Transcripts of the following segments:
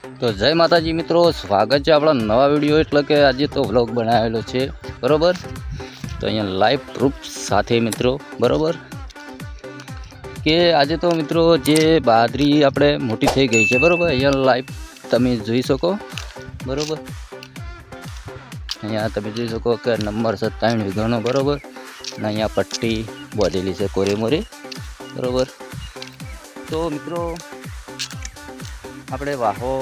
તો જય માતાજી મિત્રો, સ્વાગત છે આપણા નવા વિડીયો. એટલે કે આજે તો વ્લોગ બનાવેલો છે બરોબર. તો અહીંયા લાઈવ પ્રૂફ સાથે મિત્રો બરોબર કે આજે તો મિત્રો જે બાજરી આપણે મોટી થઈ ગઈ છે બરોબર, અહીંયા લાઈવ તમે જોઈ શકો બરોબર. અહીંયા તમે જોઈ શકો કે નંબર 57 વીઘાનો બરોબર, અને અહીંયા પટ્ટી બાંધેલી છે કોરે મોરે બરોબર. તો મિત્રો આપણે વાહો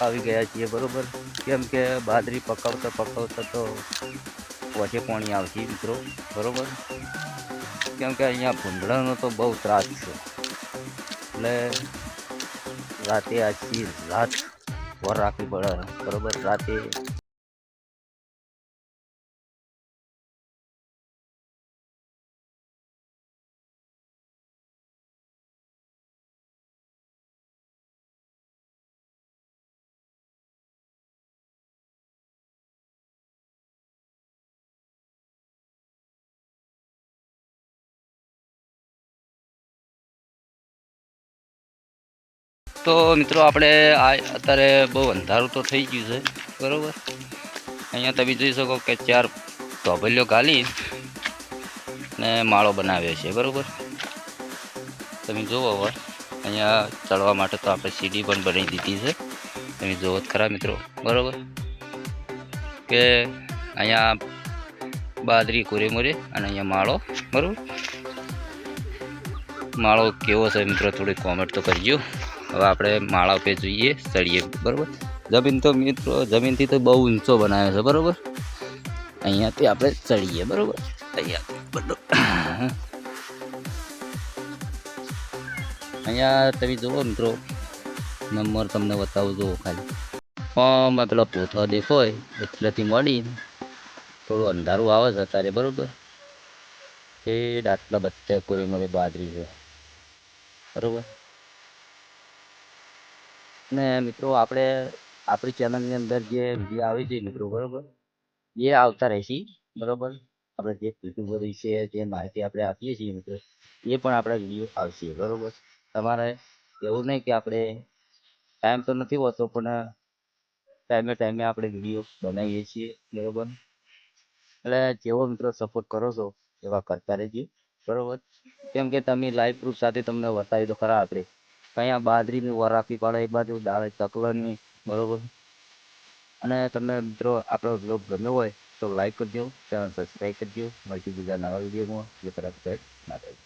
આવી ગયા છીએ બરોબર, કેમ કે બાજરી પકાવતા પકાવતા તો વચ્ચે પાણી આવશે મિત્રો બરોબર. કેમ કે અહીંયા ભૂંડળાનો તો બહુ ત્રાસ છે, એટલે રાતે આખી રાત વર રાખવી પડે બરોબર. રાતે તો મિત્રો આપણે અત્યારે બહુ અંધારું તો થઈ ગયું છે બરોબર. અહીંયા તમે જોઈ શકો કે 4 ઢોબલીઓ ગાલી ને માળો બનાવ્યો છે બરોબર. તમે જુઓ હવે અહીંયા ચડવા માટે તો આપણે સીડી પણ બનાવી દીધી છે, તમે જુઓ ખરા મિત્રો બરોબર. કે અહીંયા બાજરી કોરે મોરે અને અહીંયા માળો બરોબર. માળો કેવો છે મિત્રો થોડી કોમેન્ટ તો કરજો. હવે આપણે માળા पे જોઈએ, ચડીએ બરોબર. જમીન તો મિત્રો જમીનથી તો બહુ ઊંચો બનાવ્યો છે બરોબર. અહીંયાથી આપણે ચડીએ બરોબર. અહીંયા તમે જુઓ મિત્રો નંબર તમને બતાવું જુઓ ખાલી મેં પેલા પોથા દેખોય એટલેથી મળી થોડું અંધારું આવે છે અત્યારે બરોબર. એ આટલા બધા કોઈ મારી બાજરી છે બરોબર. ને મિત્રો આપણે આપણી ચેનલની અંદર જે વિડીયો આવે છે મિત્રો બરોબર, એ આવતા રહેશે બરોબર. આપણે જે યુટ્યુબર વિશે જે માહિતી આપણે આપીએ છીએ મિત્રો, એ પણ આપણા વિડીયો આવશે બરોબર. તમારે એવું નહીં કે આપણે ટાઈમ તો નથી હોતો, પણ ટાઈમે ટાઈમે આપણે વિડીયો બનાવીએ છીએ બરોબર. એટલે જેવો મિત્રો સપોર્ટ કરો છો એવા કરતા રહેજો બરોબર. કેમ કે તમે લાઈવ પ્રૂફ સાથે તમને બતાવી તો ખરા આપણે અહીંયા બાજરીની વર રાખવી પડે, એક બાજુ દાળ ચકલની બરોબર. અને તમને મિત્રો આપણો બ્લોગ ગમ્યો હોય તો લાઈક કરજો, ચેનલ સબસ્ક્રાઈબ કરજો. મળીશું બીજા નવા વિડીયોમાં જે તરફ ના થાય.